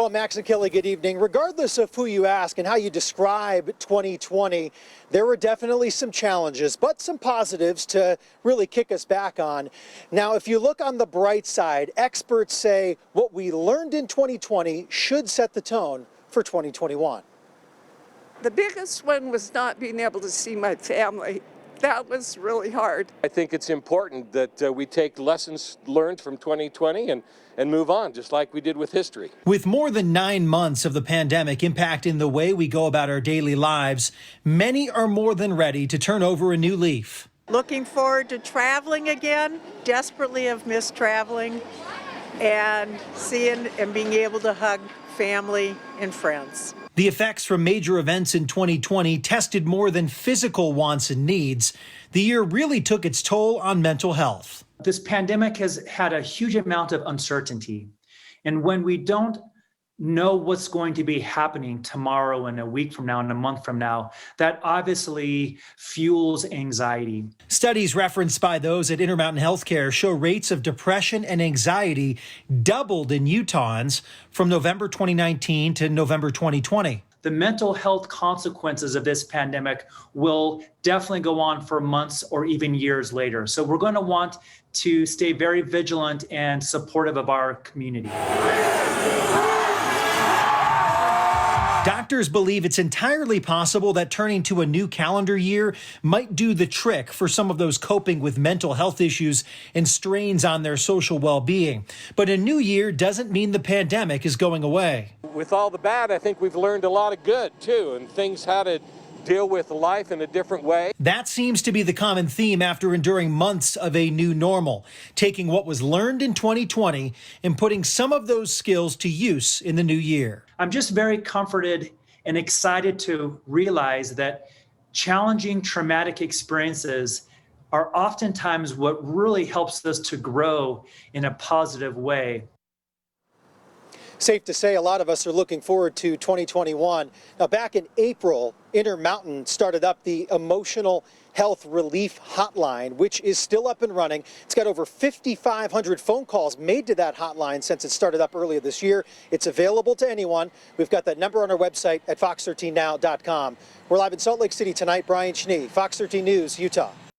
Well, Max and Kelly, good evening. Regardless of who you ask and how you describe 2020, there were definitely some challenges, but some positives to really kick us back on. Now, if you look on the bright side, experts say what we learned in 2020 should set the tone for 2021. The biggest one was not being able to see my family. That was really hard. I think it's important that we take lessons learned from 2020 and move on, just like we did with history. With more than 9 months of the pandemic impacting the way we go about our daily lives, many are more than ready to turn over a new leaf. Looking forward to traveling again. Desperately have missed traveling and seeing and being able to hug family and friends. The effects from major events in 2020 tested more than physical wants and needs. The year really took its toll on mental health. This pandemic has had a huge amount of uncertainty. And when we don't know what's going to be happening tomorrow and a week from now and a month from now, that obviously fuels anxiety. Studies referenced by those at Intermountain Healthcare show rates of depression and anxiety doubled in Utahns from November 2019 to November 2020. The mental health consequences of this pandemic will definitely go on for months or even years later. So we're going to want to stay very vigilant and supportive of our community. Doctors believe it's entirely possible that turning to a new calendar year might do the trick for some of those coping with mental health issues and strains on their social well-being. But a new year doesn't mean the pandemic is going away. With all the bad, I think we've learned a lot of good, too, and things how to deal with life in a different way. That seems to be the common theme after enduring months of a new normal, taking what was learned in 2020 and putting some of those skills to use in the new year. I'm just very comforted and excited to realize that challenging traumatic experiences are oftentimes what really helps us to grow in a positive way. Safe to say a lot of us are looking forward to 2021. Now, back in April, Intermountain started up the Emotional Health Relief Hotline, which is still up and running. It's got over 5,500 phone calls made to that hotline since it started up earlier this year. It's available to anyone. We've got that number on our website at fox13now.com. We're live in Salt Lake City tonight. Brian SCHNEE, Fox 13 News, Utah.